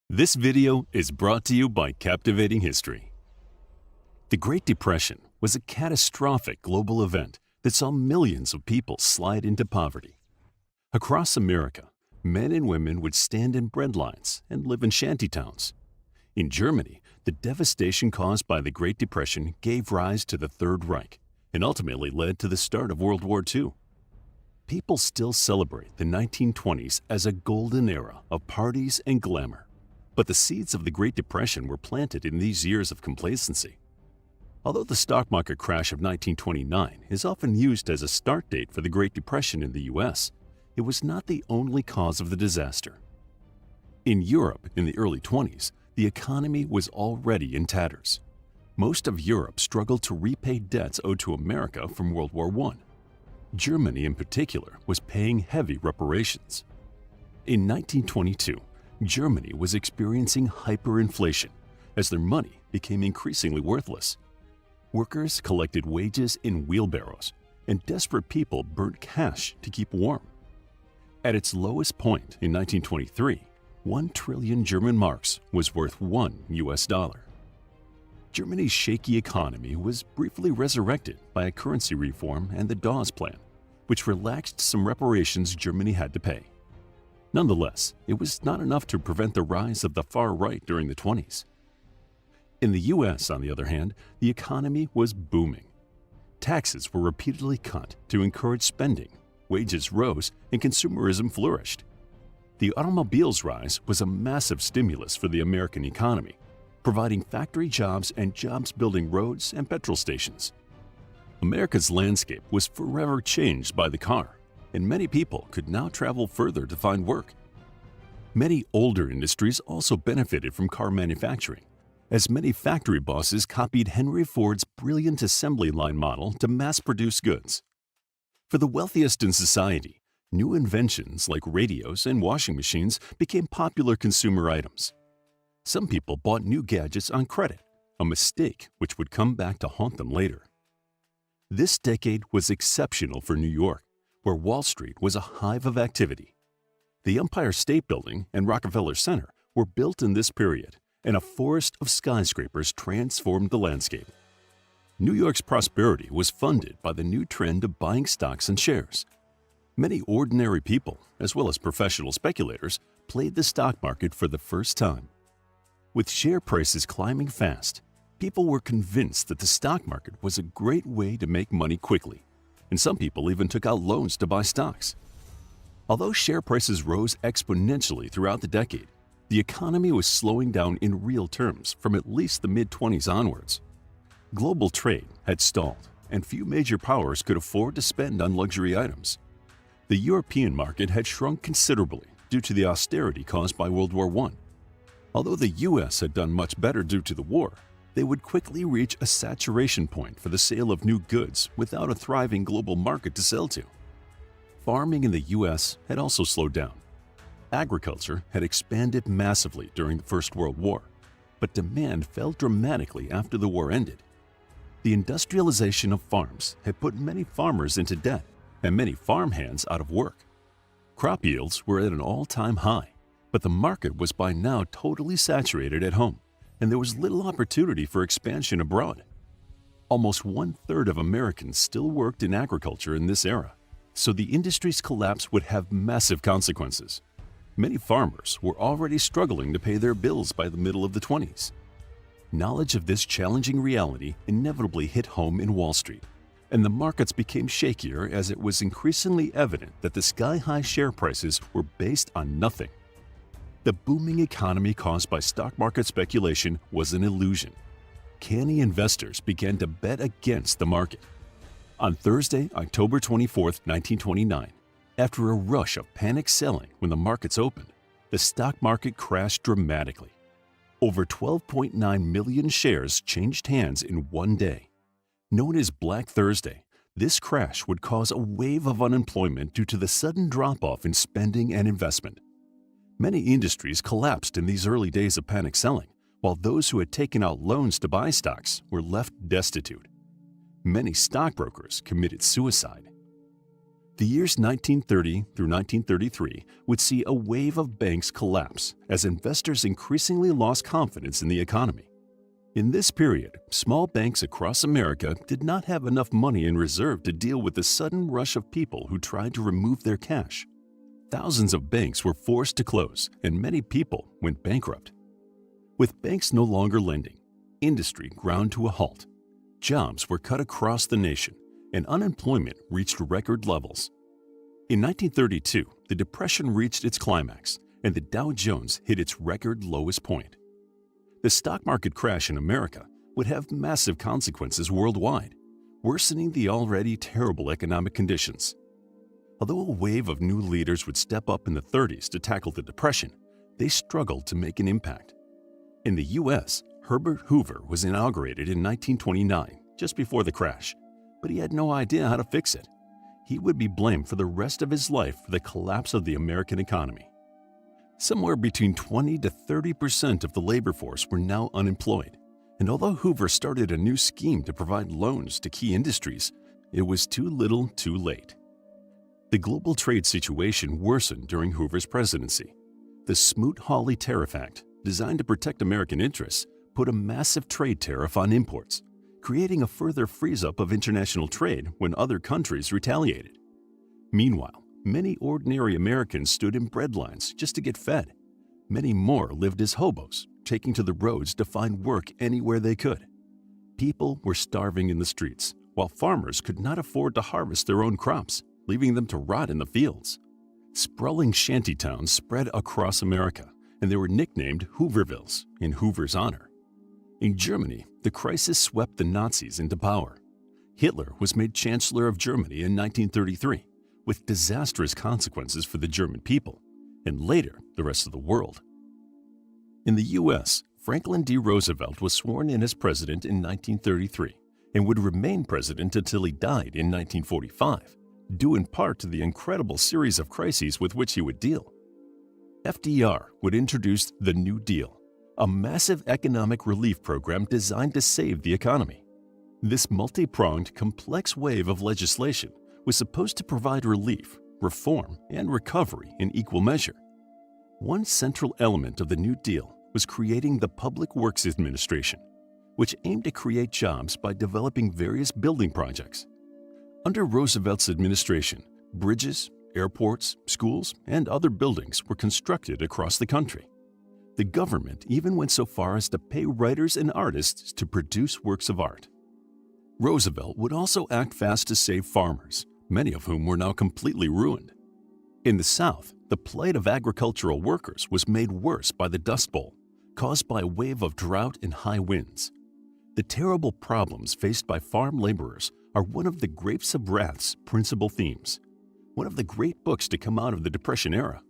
This video is brought to you by Captivating History. The Great Depression was a catastrophic global event that saw millions of people slide into poverty. Across America, men and women would stand in bread lines and live in shantytowns. In Germany, the devastation caused by the Great Depression gave rise to the Third Reich and ultimately led to the start of World War II. People still celebrate the 1920s as a golden era of parties and glamour. But the seeds of the Great Depression were planted in these years of complacency. Although the stock market crash of 1929 is often used as a start date for the Great Depression in the US, it was not the only cause of the disaster. In Europe in the early 20s, the economy was already in tatters. Most of Europe struggled to repay debts owed to America from World War I. Germany in particular was paying heavy reparations. In 1922, Germany was experiencing hyperinflation as their money became increasingly worthless. Workers collected wages in wheelbarrows, and desperate people burnt cash to keep warm. At its lowest point in 1923, 1 trillion German marks was worth $1. Germany's shaky economy was briefly resurrected by a currency reform and the Dawes Plan, which relaxed some reparations Germany had to pay. Nonetheless, it was not enough to prevent the rise of the far right during the 20s. In the US, on the other hand, the economy was booming. Taxes were repeatedly cut to encourage spending, wages rose, and consumerism flourished. The automobile's rise was a massive stimulus for the American economy, providing factory jobs and jobs building roads and petrol stations. America's landscape was forever changed by the car, and many people could now travel further to find work. Many older industries also benefited from car manufacturing, as many factory bosses copied Henry Ford's brilliant assembly line model to mass-produce goods. For the wealthiest in society, new inventions like radios and washing machines became popular consumer items. Some people bought new gadgets on credit, a mistake which would come back to haunt them later. This decade was exceptional for New York, where Wall Street was a hive of activity. The Empire State Building and Rockefeller Center were built in this period, and a forest of skyscrapers transformed the landscape. New York's prosperity was funded by the new trend of buying stocks and shares. Many ordinary people, as well as professional speculators, played the stock market for the first time. With share prices climbing fast, people were convinced that the stock market was a great way to make money quickly, and some people even took out loans to buy stocks. Although share prices rose exponentially throughout the decade, the economy was slowing down in real terms from at least the mid-20s onwards. Global trade had stalled, and few major powers could afford to spend on luxury items. The European market had shrunk considerably due to the austerity caused by World War I. Although the US had done much better due to the war, they would quickly reach a saturation point for the sale of new goods without a thriving global market to sell to. Farming in the US had also slowed down. Agriculture had expanded massively during the First World War, but demand fell dramatically after the war ended. The industrialization of farms had put many farmers into debt and many farmhands out of work. Crop yields were at an all-time high, but the market was by now totally saturated at home, and there was little opportunity for expansion abroad. Almost 1/3 of Americans still worked in agriculture in this era, so the industry's collapse would have massive consequences. Many farmers were already struggling to pay their bills by the middle of the 20s. Knowledge of this challenging reality inevitably hit home in Wall Street, and the markets became shakier as it was increasingly evident that the sky-high share prices were based on nothing. The booming economy caused by stock market speculation was an illusion. Canny investors began to bet against the market. On Thursday, October 24, 1929, after a rush of panic selling when the markets opened, the stock market crashed dramatically. Over 12.9 million shares changed hands in one day. Known as Black Thursday, this crash would cause a wave of unemployment due to the sudden drop-off in spending and investment. Many industries collapsed in these early days of panic selling, while those who had taken out loans to buy stocks were left destitute. Many stockbrokers committed suicide. The years 1930 through 1933 would see a wave of banks collapse as investors increasingly lost confidence in the economy. In this period, small banks across America did not have enough money in reserve to deal with the sudden rush of people who tried to remove their cash. Thousands of banks were forced to close, and many people went bankrupt. With banks no longer lending, industry ground to a halt. Jobs were cut across the nation, and unemployment reached record levels. In 1932, the Depression reached its climax, and the Dow Jones hit its record lowest point. The stock market crash in America would have massive consequences worldwide, worsening the already terrible economic conditions. Although a wave of new leaders would step up in the 30s to tackle the Depression, they struggled to make an impact. In the U.S., Herbert Hoover was inaugurated in 1929, just before the crash, but he had no idea how to fix it. He would be blamed for the rest of his life for the collapse of the American economy. Somewhere between 20 to 30% of the labor force were now unemployed, and although Hoover started a new scheme to provide loans to key industries, it was too little too late. The global trade situation worsened during Hoover's presidency. The Smoot-Hawley Tariff Act, designed to protect American interests, put a massive trade tariff on imports, creating a further freeze-up of international trade when other countries retaliated. Meanwhile, many ordinary Americans stood in bread lines just to get fed. Many more lived as hobos, taking to the roads to find work anywhere they could. People were starving in the streets, while farmers could not afford to harvest their own crops, leaving them to rot in the fields. Sprawling shantytowns spread across America, and they were nicknamed Hoovervilles in Hoover's honor. In Germany, the crisis swept the Nazis into power. Hitler was made Chancellor of Germany in 1933, with disastrous consequences for the German people, and later the rest of the world. In the U.S., Franklin D. Roosevelt was sworn in as president in 1933 and would remain president until he died in 1945, due in part to the incredible series of crises with which he would deal. FDR would introduce the New Deal, a massive economic relief program designed to save the economy. This multi-pronged, complex wave of legislation was supposed to provide relief, reform, and recovery in equal measure. One central element of the New Deal was creating the Public Works Administration, which aimed to create jobs by developing various building projects. Under Roosevelt's administration, bridges, airports, schools, and other buildings were constructed across the country. The government even went so far as to pay writers and artists to produce works of art. Roosevelt would also act fast to save farmers, many of whom were now completely ruined. In the South, the plight of agricultural workers was made worse by the Dust Bowl, caused by a wave of drought and high winds. The terrible problems faced by farm laborers are one of the Grapes of Wrath's principal themes, one of the great books to come out of the Depression era.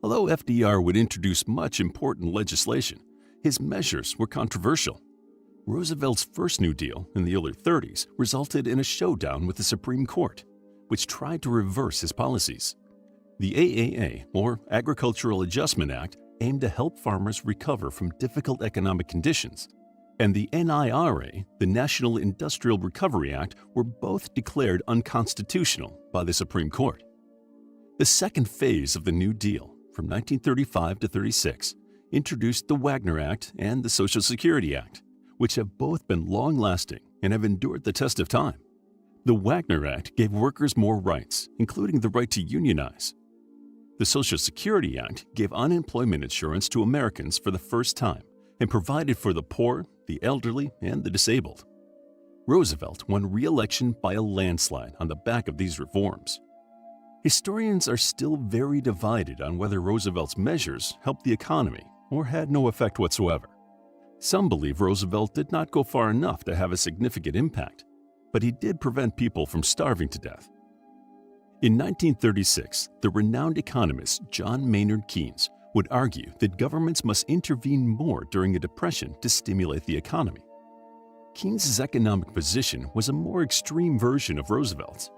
Although FDR would introduce much important legislation, his measures were controversial. Roosevelt's first New Deal in the early 30s resulted in a showdown with the Supreme Court, which tried to reverse his policies. The AAA, or Agricultural Adjustment Act, aimed to help farmers recover from difficult economic conditions, and the NIRA, the National Industrial Recovery Act, were both declared unconstitutional by the Supreme Court. The second phase of the New Deal, from 1935 to 36, introduced the Wagner Act and the Social Security Act, which have both been long-lasting and have endured the test of time. The Wagner Act gave workers more rights, including the right to unionize. The Social Security Act gave unemployment insurance to Americans for the first time and provided for the poor, the elderly, and the disabled. Roosevelt won re-election by a landslide on the back of these reforms. Historians are still very divided on whether Roosevelt's measures helped the economy or had no effect whatsoever. Some believe Roosevelt did not go far enough to have a significant impact, but he did prevent people from starving to death. In 1936, the renowned economist John Maynard Keynes would argue that governments must intervene more during a depression to stimulate the economy. Keynes's economic position was a more extreme version of Roosevelt's.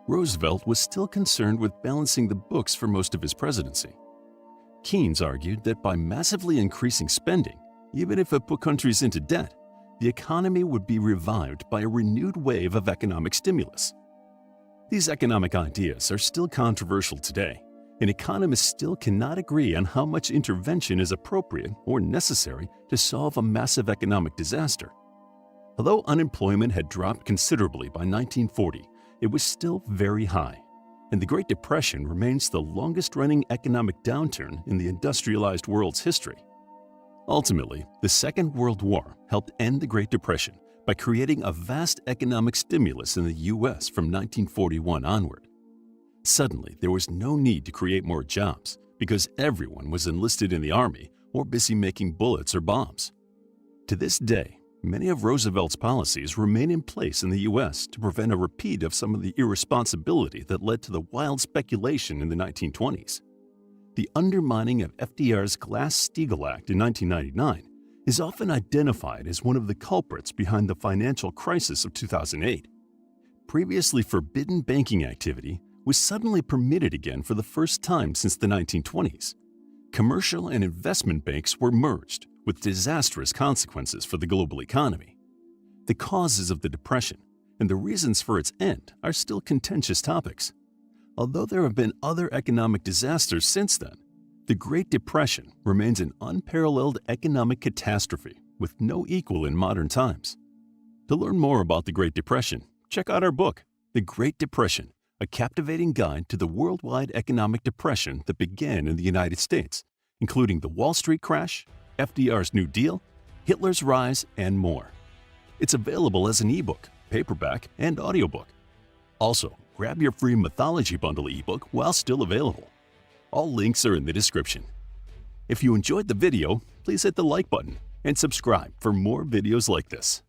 Roosevelt was still concerned with balancing the books for most of his presidency. Keynes argued that by massively increasing spending, even if it put countries into debt, the economy would be revived by a renewed wave of economic stimulus. These economic ideas are still controversial today, and economists still cannot agree on how much intervention is appropriate or necessary to solve a massive economic disaster. Although unemployment had dropped considerably by 1940, it was still very high, and the Great Depression remains the longest-running economic downturn in the industrialized world's history. Ultimately, the Second World War helped end the Great Depression by creating a vast economic stimulus in the U.S. from 1941 onward. Suddenly, there was no need to create more jobs because everyone was enlisted in the army or busy making bullets or bombs. To this day, many of Roosevelt's policies remain in place in the U.S. to prevent a repeat of some of the irresponsibility that led to the wild speculation in the 1920s. The undermining of FDR's Glass-Steagall Act in 1999 is often identified as one of the culprits behind the financial crisis of 2008. Previously forbidden banking activity was suddenly permitted again for the first time since the 1920s. Commercial and investment banks were merged, with disastrous consequences for the global economy. The causes of the Depression and the reasons for its end are still contentious topics. Although there have been other economic disasters since then, the Great Depression remains an unparalleled economic catastrophe with no equal in modern times. To learn more about the Great Depression, check out our book, The Great Depression, a captivating guide to the worldwide economic depression that began in the United States, including the Wall Street crash, FDR's New Deal, Hitler's rise, and more. It's available as an ebook, paperback, and audiobook. Also, grab your free Mythology Bundle ebook while still available. All links are in the description. If you enjoyed the video, please hit the like button and subscribe for more videos like this.